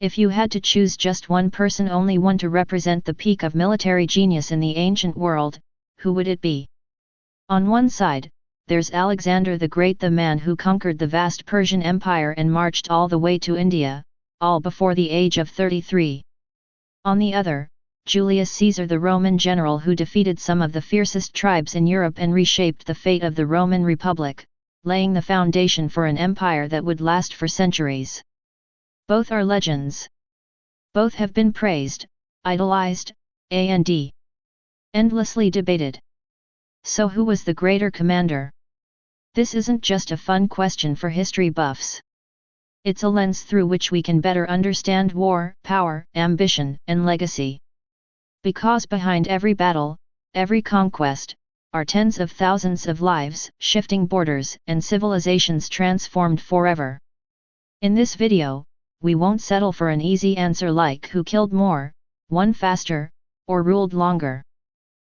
If you had to choose just one person, only one, to represent the peak of military genius in the ancient world, who would it be? On one side, there's Alexander the Great, the man who conquered the vast Persian Empire and marched all the way to India, all before the age of 33. On the other, Julius Caesar, the Roman general who defeated some of the fiercest tribes in Europe and reshaped the fate of the Roman Republic, laying the foundation for an empire that would last for centuries. Both are legends. Both have been praised, idolized, and endlessly debated. So who was the greater commander? This isn't just a fun question for history buffs. It's a lens through which we can better understand war, power, ambition, and legacy. Because behind every battle, every conquest, are tens of thousands of lives, shifting borders, and civilizations transformed forever. In this video, we won't settle for an easy answer like who killed more, won faster, or ruled longer.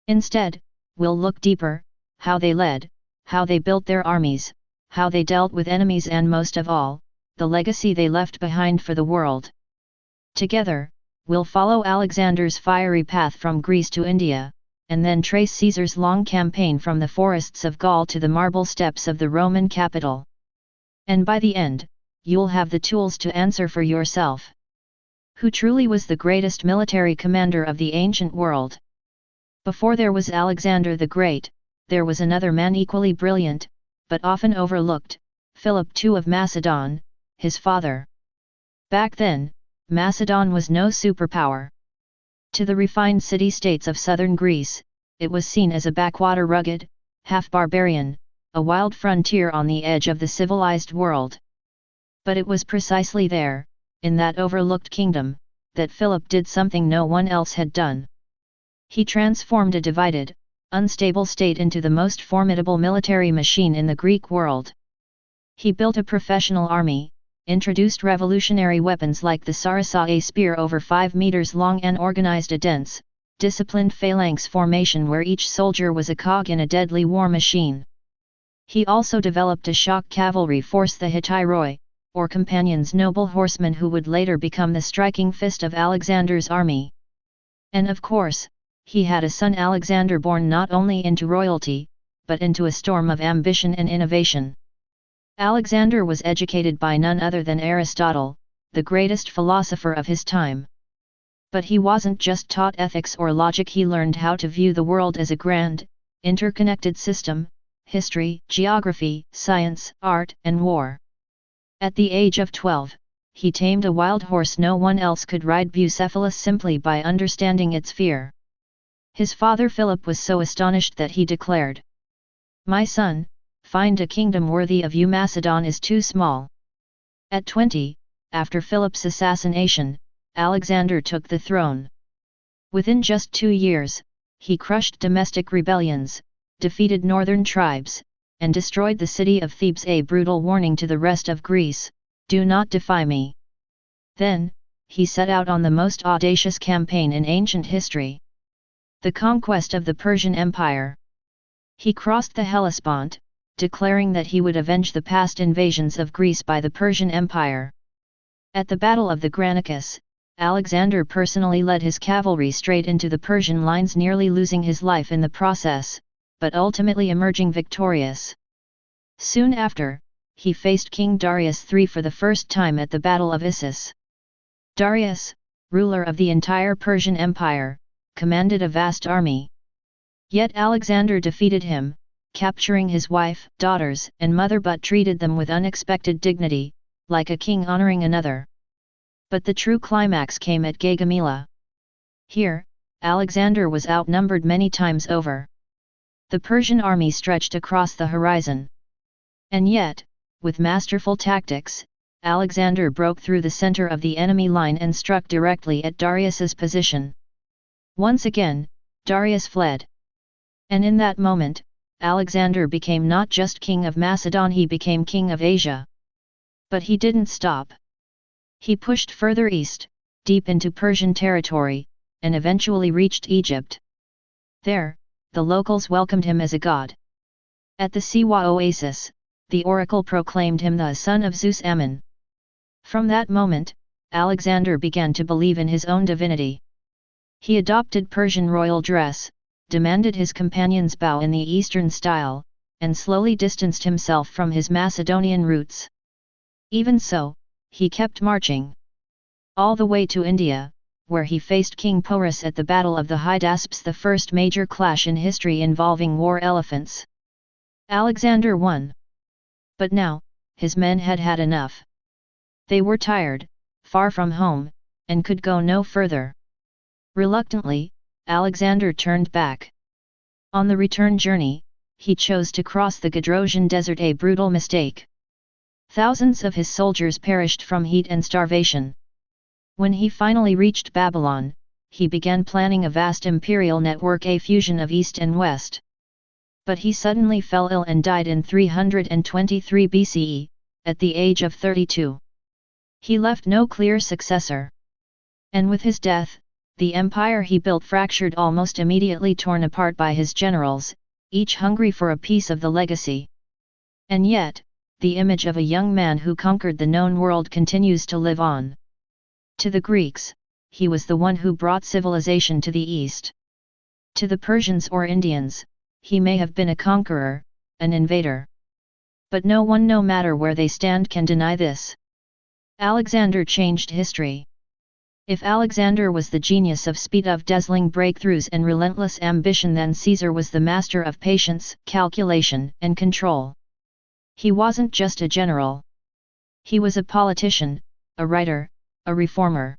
Instead, we'll look deeper: how they led, how they built their armies, how they dealt with enemies, and most of all, the legacy they left behind for the world. Together, we'll follow Alexander's fiery path from Greece to India, and then trace Caesar's long campaign from the forests of Gaul to the marble steps of the Roman capital. And by the end, you'll have the tools to answer for yourself. Who truly was the greatest military commander of the ancient world? Before there was Alexander the Great, there was another man equally brilliant, but often overlooked: Philip II of Macedon, his father. Back then, Macedon was no superpower. To the refined city-states of southern Greece, it was seen as a backwater, rugged, half-barbarian, a wild frontier on the edge of the civilized world. But it was precisely there, in that overlooked kingdom, that Philip did something no one else had done. He transformed a divided, unstable state into the most formidable military machine in the Greek world. He built a professional army, introduced revolutionary weapons like the sarissa, a spear over 5 meters long, and organized a dense, disciplined phalanx formation where each soldier was a cog in a deadly war machine. He also developed a shock cavalry force, the hetairoi, or companions, noble horsemen who would later become the striking fist of Alexander's army. And of course, he had a son, Alexander, born not only into royalty, but into a storm of ambition and innovation. Alexander was educated by none other than Aristotle, the greatest philosopher of his time. But he wasn't just taught ethics or logic, he learned how to view the world as a grand, interconnected system: history, geography, science, art, and war. At the age of 12, he tamed a wild horse no one else could ride, Bucephalus, simply by understanding its fear. His father Philip was so astonished that he declared, "My son, find a kingdom worthy of you. Macedon is too small." At 20, after Philip's assassination, Alexander took the throne. Within just 2 years, he crushed domestic rebellions, defeated northern tribes, and destroyed the city of Thebes, a brutal warning to the rest of Greece: do not defy me. Then, he set out on the most audacious campaign in ancient history: the conquest of the Persian Empire. He crossed the Hellespont, declaring that he would avenge the past invasions of Greece by the Persian Empire. At the Battle of the Granicus, Alexander personally led his cavalry straight into the Persian lines, nearly losing his life in the process, but ultimately emerging victorious. Soon after, he faced King Darius III for the first time at the Battle of Issus. Darius, ruler of the entire Persian Empire, commanded a vast army. Yet Alexander defeated him, capturing his wife, daughters, and mother, but treated them with unexpected dignity, like a king honoring another. But the true climax came at Gaugamela. Here, Alexander was outnumbered many times over. The Persian army stretched across the horizon. And yet, with masterful tactics, Alexander broke through the center of the enemy line and struck directly at Darius's position. Once again, Darius fled. And in that moment, Alexander became not just king of Macedon, he became king of Asia. But he didn't stop. He pushed further east, deep into Persian territory, and eventually reached Egypt. There, the locals welcomed him as a god. At the Siwa oasis, the oracle proclaimed him the son of Zeus Ammon. From that moment, Alexander began to believe in his own divinity. He adopted Persian royal dress, demanded his companions bow in the Eastern style, and slowly distanced himself from his Macedonian roots. Even so, he kept marching. All the way to India, where he faced King Porus at the Battle of the Hydaspes, the first major clash in history involving war elephants. Alexander won. But now, his men had had enough. They were tired, far from home, and could go no further. Reluctantly, Alexander turned back. On the return journey, he chose to cross the Gedrosian desert, a brutal mistake. Thousands of his soldiers perished from heat and starvation. When he finally reached Babylon, he began planning a vast imperial network, a fusion of East and West. But he suddenly fell ill and died in 323 BCE, at the age of 32. He left no clear successor. And with his death, the empire he built fractured, almost immediately torn apart by his generals, each hungry for a piece of the legacy. And yet, the image of a young man who conquered the known world continues to live on. To the Greeks, he was the one who brought civilization to the East. To the Persians or Indians, he may have been a conqueror, an invader. But no one, no matter where they stand, can deny this. Alexander changed history. If Alexander was the genius of speed, of dazzling breakthroughs and relentless ambition, then Caesar was the master of patience, calculation, and control. He wasn't just a general. He was a politician, a writer, a reformer.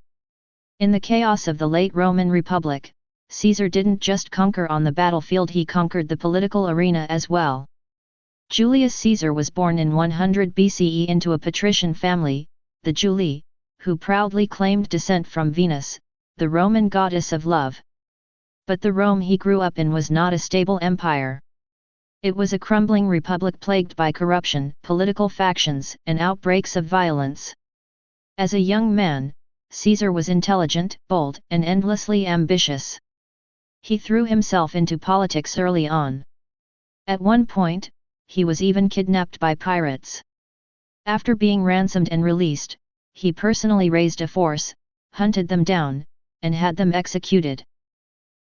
In the chaos of the late Roman Republic, Caesar didn't just conquer on the battlefield, he conquered the political arena as well. Julius Caesar was born in 100 BCE into a patrician family, the Julii, who proudly claimed descent from Venus, the Roman goddess of love. But the Rome he grew up in was not a stable empire. It was a crumbling republic plagued by corruption, political factions, and outbreaks of violence. As a young man, Caesar was intelligent, bold, and endlessly ambitious. He threw himself into politics early on. At one point, he was even kidnapped by pirates. After being ransomed and released, he personally raised a force, hunted them down, and had them executed.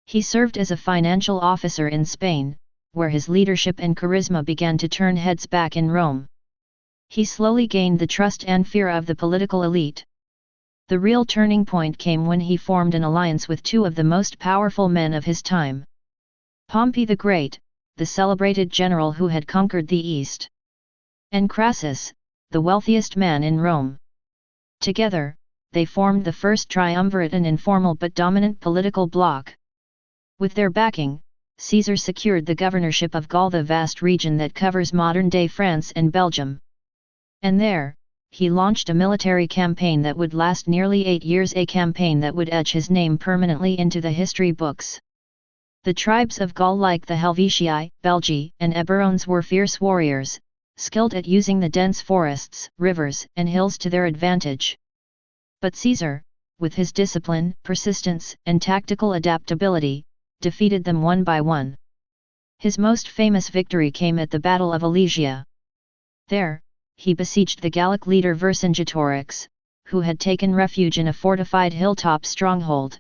He served as a financial officer in Spain, where his leadership and charisma began to turn heads back in Rome. He slowly gained the trust and fear of the political elite. The real turning point came when he formed an alliance with two of the most powerful men of his time. Pompey the Great, the celebrated general who had conquered the East, and Crassus, the wealthiest man in Rome. Together, they formed the first triumvirate, an informal but dominant political bloc. With their backing, Caesar secured the governorship of Gaul, the vast region that covers modern-day France and Belgium. And there, he launched a military campaign that would last nearly 8 years, a campaign that would etch his name permanently into the history books. The tribes of Gaul, like the Helvetii, Belgae, and Eburones, were fierce warriors, skilled at using the dense forests, rivers, and hills to their advantage. But Caesar, with his discipline, persistence, and tactical adaptability, defeated them one by one. His most famous victory came at the Battle of Alesia. There, he besieged the Gallic leader Vercingetorix, who had taken refuge in a fortified hilltop stronghold.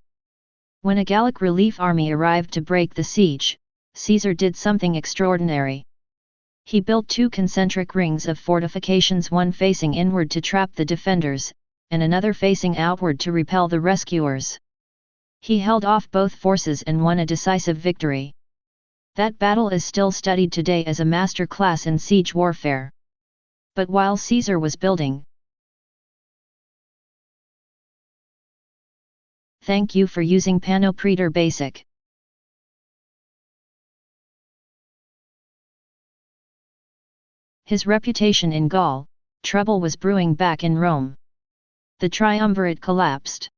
When a Gallic relief army arrived to break the siege, Caesar did something extraordinary. He built 2 concentric rings of fortifications, one facing inward to trap the defenders, and another facing outward to repel the rescuers. He held off both forces and won a decisive victory. That battle is still studied today as a master class in siege warfare. But while Caesar was building, thank you for using Panopreter Basic. His reputation in Gaul, trouble was brewing back in Rome. The triumvirate collapsed.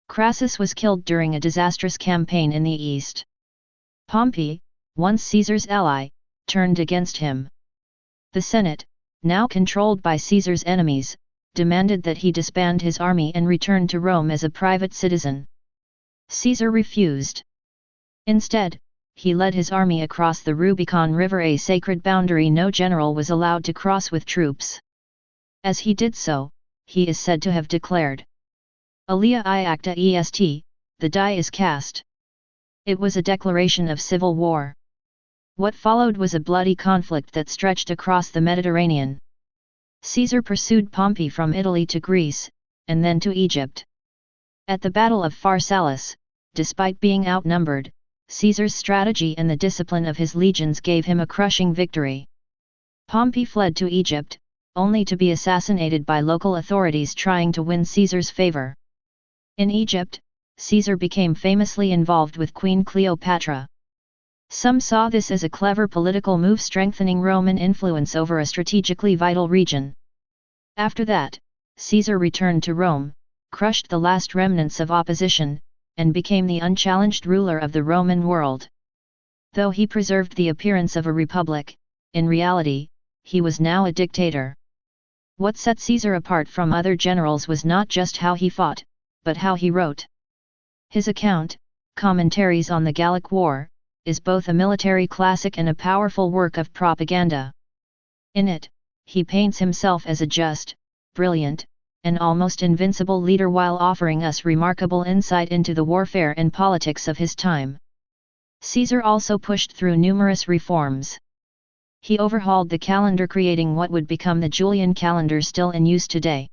Crassus was killed during a disastrous campaign in the east. Pompey, once Caesar's ally, turned against him. The Senate, now controlled by Caesar's enemies, demanded that he disband his army and return to Rome as a private citizen. Caesar refused. Instead, he led his army across the Rubicon River, a sacred boundary no general was allowed to cross with troops. As he did so, he is said to have declared, Alia I acta est, the die is cast. It was a declaration of civil war. What followed was a bloody conflict that stretched across the Mediterranean. Caesar pursued Pompey from Italy to Greece, and then to Egypt. At the Battle of Pharsalus, despite being outnumbered, Caesar's strategy and the discipline of his legions gave him a crushing victory. Pompey fled to Egypt, only to be assassinated by local authorities trying to win Caesar's favor. In Egypt, Caesar became famously involved with Queen Cleopatra. Some saw this as a clever political move strengthening Roman influence over a strategically vital region. After that, Caesar returned to Rome, crushed the last remnants of opposition, and became the unchallenged ruler of the Roman world. Though he preserved the appearance of a republic, in reality, he was now a dictator. What set Caesar apart from other generals was not just how he fought, but how he wrote. His account, Commentaries on the Gallic War, is both a military classic and a powerful work of propaganda. In it, he paints himself as a just, brilliant, and almost invincible leader while offering us remarkable insight into the warfare and politics of his time. Caesar also pushed through numerous reforms. He overhauled the calendar, creating what would become the Julian calendar still in use today.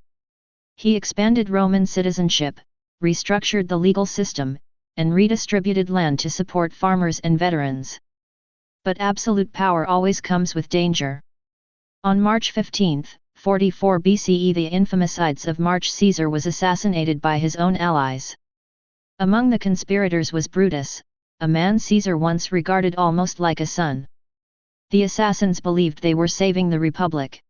He expanded Roman citizenship, restructured the legal system, and redistributed land to support farmers and veterans. But absolute power always comes with danger. On March 15, 44 BCE, the infamous Ides of March, Caesar was assassinated by his own allies. Among the conspirators was Brutus, a man Caesar once regarded almost like a son. The assassins believed they were saving the Republic.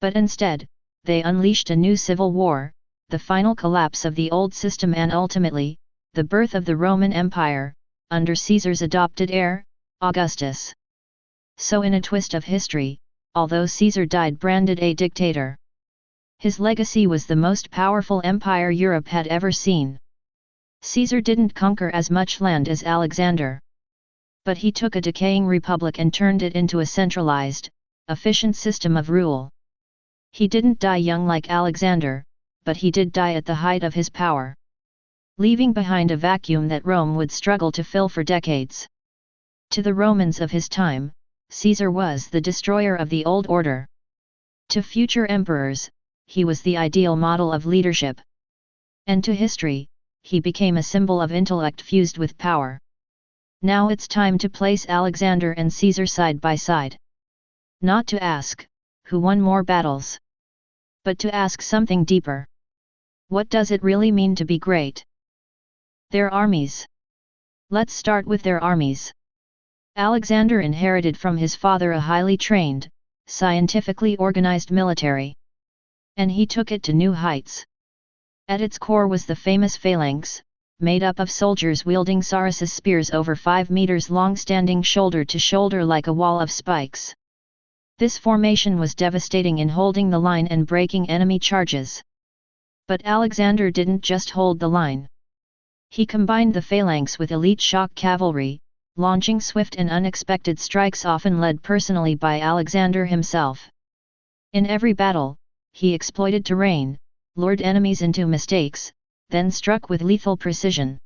But instead, they unleashed a new civil war, the final collapse of the old system and ultimately, the birth of the Roman Empire, under Caesar's adopted heir, Augustus. So in a twist of history, although Caesar died branded a dictator, his legacy was the most powerful empire Europe had ever seen. Caesar didn't conquer as much land as Alexander. But he took a decaying republic and turned it into a centralized, efficient system of rule. He didn't die young like Alexander, but he did die at the height of his power, leaving behind a vacuum that Rome would struggle to fill for decades. To the Romans of his time, Caesar was the destroyer of the old order. To future emperors, he was the ideal model of leadership. And to history, he became a symbol of intellect fused with power. Now it's time to place Alexander and Caesar side by side. Not to ask, who won more battles? But to ask something deeper. What does it really mean to be great? Their armies. Let's start with their armies. Alexander inherited from his father a highly trained, scientifically organized military. And he took it to new heights. At its core was the famous phalanx, made up of soldiers wielding sarissas spears over 5 meters long, standing shoulder to shoulder like a wall of spikes. This formation was devastating in holding the line and breaking enemy charges. But Alexander didn't just hold the line. He combined the phalanx with elite shock cavalry, launching swift and unexpected strikes often led personally by Alexander himself. In every battle, he exploited terrain, lured enemies into mistakes, then struck with lethal precision.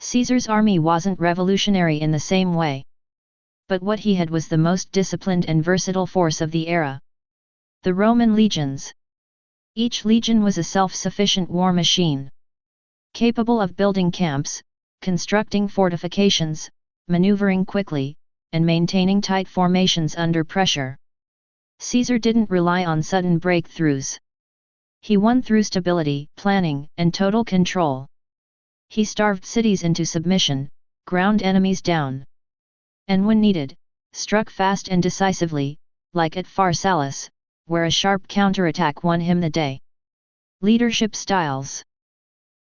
Caesar's army wasn't revolutionary in the same way. But what he had was the most disciplined and versatile force of the era. The Roman legions. Each legion was a self-sufficient war machine, capable of building camps, constructing fortifications, maneuvering quickly, and maintaining tight formations under pressure. Caesar didn't rely on sudden breakthroughs. He won through stability, planning, and total control. He starved cities into submission, ground enemies down, and when needed, struck fast and decisively, like at Pharsalus, where a sharp counterattack won him the day. Leadership styles.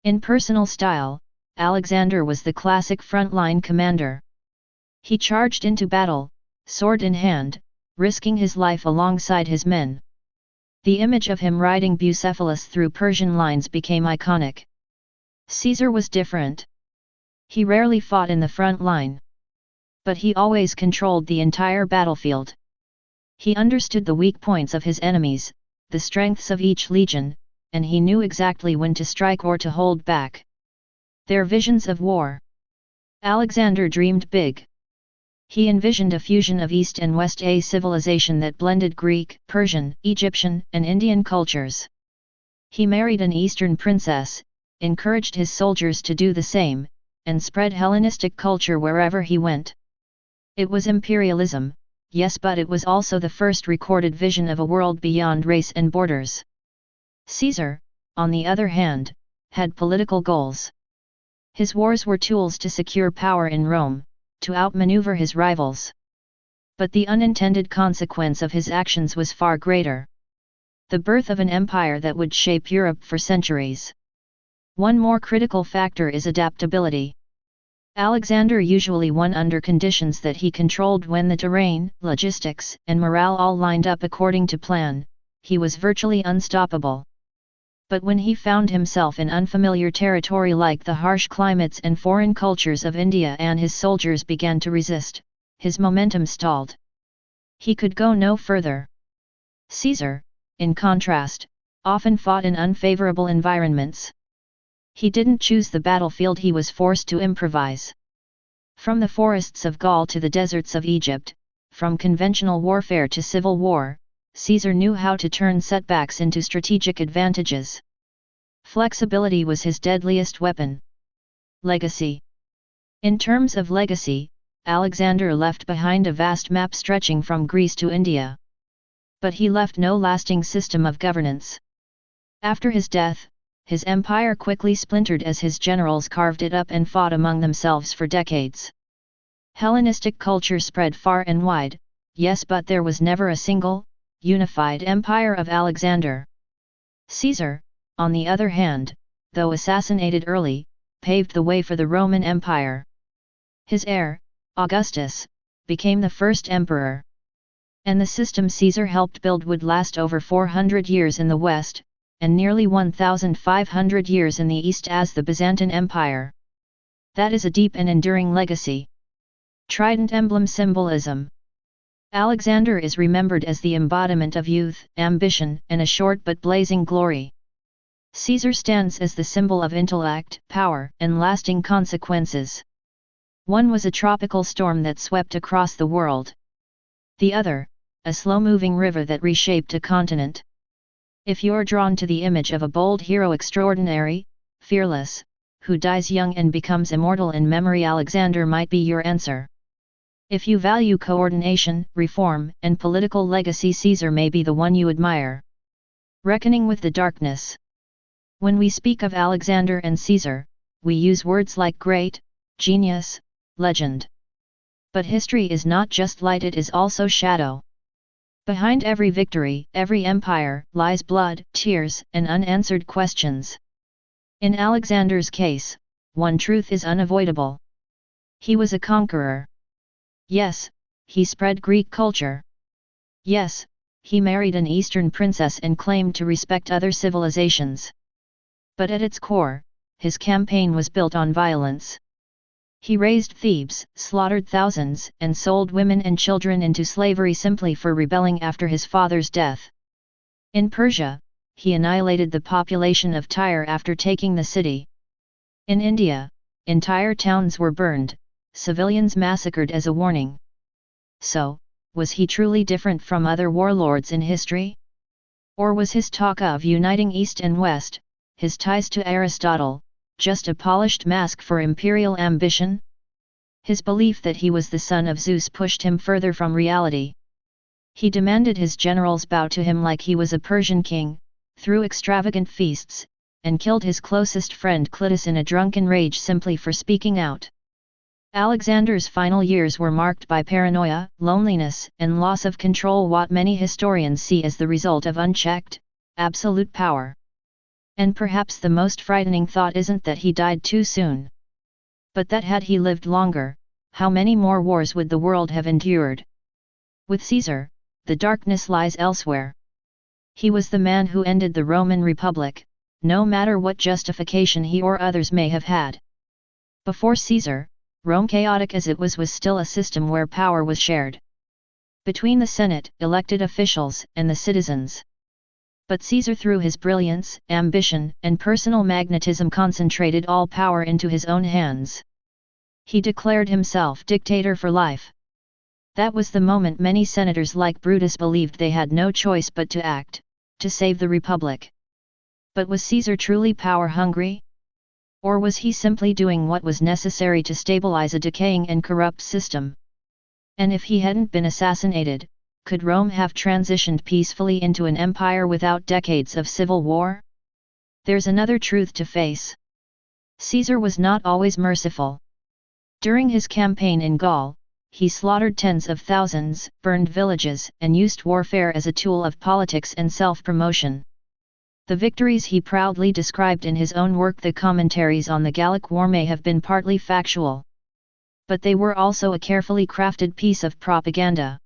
In personal style, Alexander was the classic frontline commander. He charged into battle, sword in hand, risking his life alongside his men. The image of him riding Bucephalus through Persian lines became iconic. Caesar was different. He rarely fought in the front line. But he always controlled the entire battlefield. He understood the weak points of his enemies, the strengths of each legion, and he knew exactly when to strike or to hold back. Their visions of war. Alexander dreamed big. He envisioned a fusion of East and West, a civilization that blended Greek, Persian, Egyptian, and Indian cultures. He married an Eastern princess, encouraged his soldiers to do the same, and spread Hellenistic culture wherever he went. It was imperialism, yes, but it was also the first recorded vision of a world beyond race and borders. Caesar, on the other hand, had political goals. His wars were tools to secure power in Rome, to outmaneuver his rivals. But the unintended consequence of his actions was far greater. The birth of an empire that would shape Europe for centuries. One more critical factor is adaptability. Alexander usually won under conditions that he controlled. When the terrain, logistics, and morale all lined up according to plan, he was virtually unstoppable. But when he found himself in unfamiliar territory like the harsh climates and foreign cultures of India, and his soldiers began to resist, his momentum stalled. He could go no further. Caesar, in contrast, often fought in unfavorable environments. He didn't choose the battlefield, he was forced to improvise. From the forests of Gaul to the deserts of Egypt, from conventional warfare to civil war, Caesar knew how to turn setbacks into strategic advantages. Flexibility was his deadliest weapon. Legacy. In terms of legacy, Alexander left behind a vast map stretching from Greece to India. But he left no lasting system of governance. After his death, his empire quickly splintered as his generals carved it up and fought among themselves for decades. Hellenistic culture spread far and wide, yes, but there was never a single, unified empire of Alexander. Caesar, on the other hand, though assassinated early, paved the way for the Roman Empire. His heir, Augustus, became the first emperor. And the system Caesar helped build would last over 400 years in the West, and nearly 1,500 years in the East as the Byzantine Empire. That is a deep and enduring legacy. Trident emblem symbolism. Alexander is remembered as the embodiment of youth, ambition, and a short but blazing glory. Caesar stands as the symbol of intellect, power, and lasting consequences. One was a tropical storm that swept across the world. The other, a slow-moving river that reshaped a continent. If you're drawn to the image of a bold hero, extraordinary, fearless, who dies young and becomes immortal in memory, Alexander might be your answer. If you value coordination, reform, and political legacy, Caesar may be the one you admire. Reckoning with the darkness. When we speak of Alexander and Caesar, we use words like great, genius, legend. But history is not just light, it is also shadow. Behind every victory, every empire, lies blood, tears, and unanswered questions. In Alexander's case, one truth is unavoidable. He was a conqueror. Yes, he spread Greek culture. Yes, he married an Eastern princess and claimed to respect other civilizations. But at its core, his campaign was built on violence. He raised Thebes, slaughtered thousands, and sold women and children into slavery simply for rebelling after his father's death. In Persia, he annihilated the population of Tyre after taking the city. In India, entire towns were burned, civilians massacred as a warning. So, was he truly different from other warlords in history? Or was his talk of uniting East and West, his ties to Aristotle, just a polished mask for imperial ambition? His belief that he was the son of Zeus pushed him further from reality. He demanded his generals bow to him like he was a Persian king, threw extravagant feasts, and killed his closest friend Clitus in a drunken rage simply for speaking out. Alexander's final years were marked by paranoia, loneliness, and loss of control, what many historians see as the result of unchecked, absolute power. And perhaps the most frightening thought isn't that he died too soon, but that had he lived longer, how many more wars would the world have endured? With Caesar, the darkness lies elsewhere. He was the man who ended the Roman Republic, no matter what justification he or others may have had. Before Caesar, Rome, chaotic as it was still a system where power was shared between the Senate, elected officials, and the citizens. But Caesar, through his brilliance, ambition, and personal magnetism, concentrated all power into his own hands. He declared himself dictator for life. That was the moment many senators like Brutus believed they had no choice but to act, to save the Republic. But was Caesar truly power-hungry? Or was he simply doing what was necessary to stabilize a decaying and corrupt system? And if he hadn't been assassinated, could Rome have transitioned peacefully into an empire without decades of civil war? There's another truth to face. Caesar was not always merciful. During his campaign in Gaul, he slaughtered tens of thousands, burned villages, and used warfare as a tool of politics and self-promotion. The victories he proudly described in his own work, the Commentaries on the Gallic War, may have been partly factual. But they were also a carefully crafted piece of propaganda.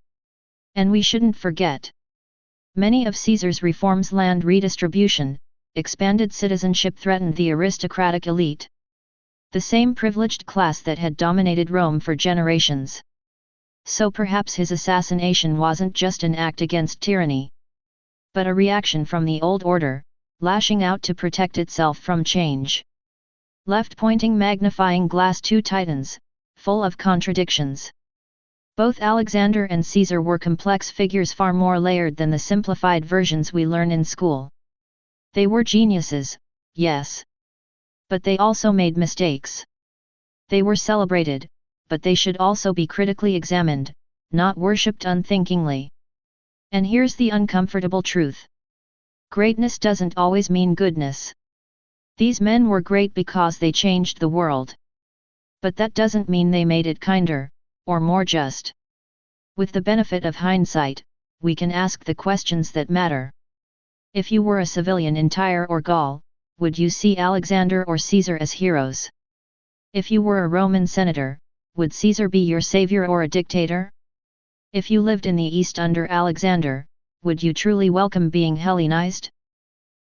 And we shouldn't forget. Many of Caesar's reforms, land redistribution, expanded citizenship, threatened the aristocratic elite. The same privileged class that had dominated Rome for generations. So perhaps his assassination wasn't just an act against tyranny, but a reaction from the old order, lashing out to protect itself from change. Left-pointing magnifying glass, two titans, full of contradictions. Both Alexander and Caesar were complex figures, far more layered than the simplified versions we learn in school. They were geniuses, yes. But they also made mistakes. They were celebrated, but they should also be critically examined, not worshipped unthinkingly. And here's the uncomfortable truth. Greatness doesn't always mean goodness. These men were great because they changed the world. But that doesn't mean they made it kinder, or more just. With the benefit of hindsight, we can ask the questions that matter. If you were a civilian in Tyre or Gaul, would you see Alexander or Caesar as heroes? If you were a Roman senator, would Caesar be your savior or a dictator? If you lived in the East under Alexander, would you truly welcome being Hellenized?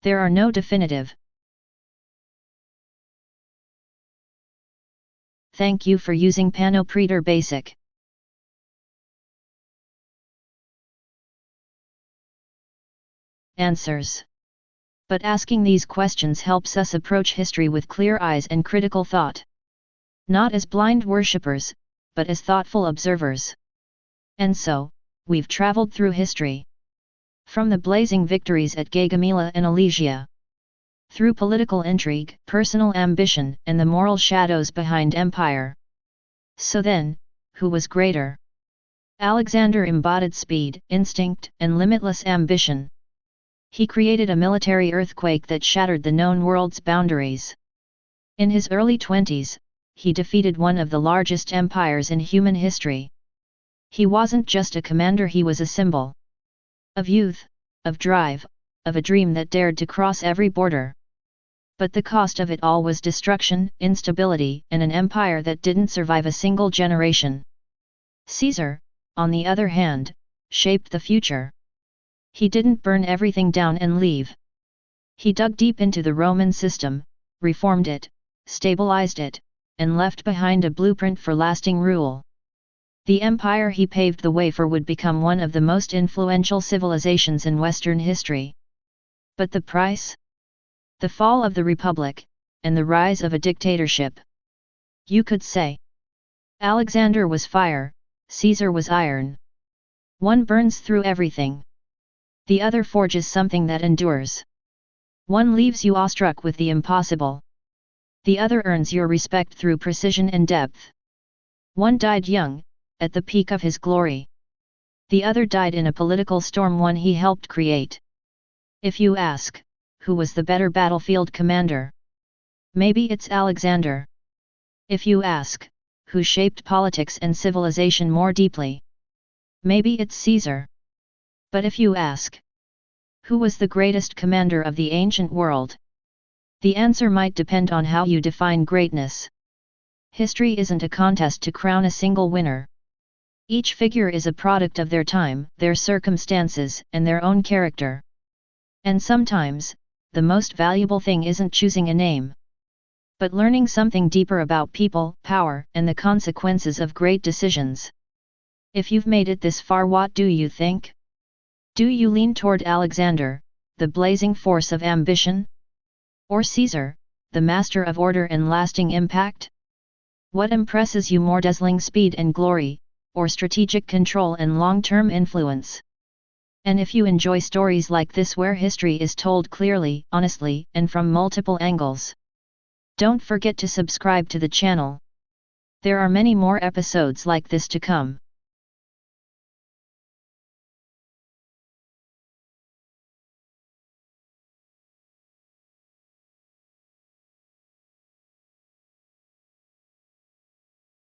There are no definitive. Thank you for using Panopreter Basic. Answers. But asking these questions helps us approach history with clear eyes and critical thought. Not as blind worshippers, but as thoughtful observers. And so, we've traveled through history. From the blazing victories at Gaugamela and Alesia. Through political intrigue, personal ambition, and the moral shadows behind empire. So then, who was greater? Alexander embodied speed, instinct, and limitless ambition. He created a military earthquake that shattered the known world's boundaries. In his early 20s, he defeated one of the largest empires in human history. He wasn't just a commander, he was a symbol. Of youth, of drive, of a dream that dared to cross every border. But the cost of it all was destruction, instability, and an empire that didn't survive a single generation. Caesar, on the other hand, shaped the future. He didn't burn everything down and leave. He dug deep into the Roman system, reformed it, stabilized it, and left behind a blueprint for lasting rule. The empire he paved the way for would become one of the most influential civilizations in Western history. But the price? The fall of the Republic, and the rise of a dictatorship. You could say. Alexander was fire, Caesar was iron. One burns through everything. The other forges something that endures. One leaves you awestruck with the impossible. The other earns your respect through precision and depth. One died young, at the peak of his glory. The other died in a political storm one he helped create. If you ask, who was the better battlefield commander? Maybe it's Alexander. If you ask, who shaped politics and civilization more deeply? Maybe it's Caesar. But if you ask, who was the greatest commander of the ancient world? The answer might depend on how you define greatness. History isn't a contest to crown a single winner. Each figure is a product of their time, their circumstances, and their own character. And sometimes, the most valuable thing isn't choosing a name, but learning something deeper about people, power, and the consequences of great decisions. If you've made it this far, what do you think? Do you lean toward Alexander, the blazing force of ambition? Or Caesar, the master of order and lasting impact? What impresses you more, dazzling speed and glory, or strategic control and long-term influence? And if you enjoy stories like this where history is told clearly, honestly, and from multiple angles, don't forget to subscribe to the channel. There are many more episodes like this to come.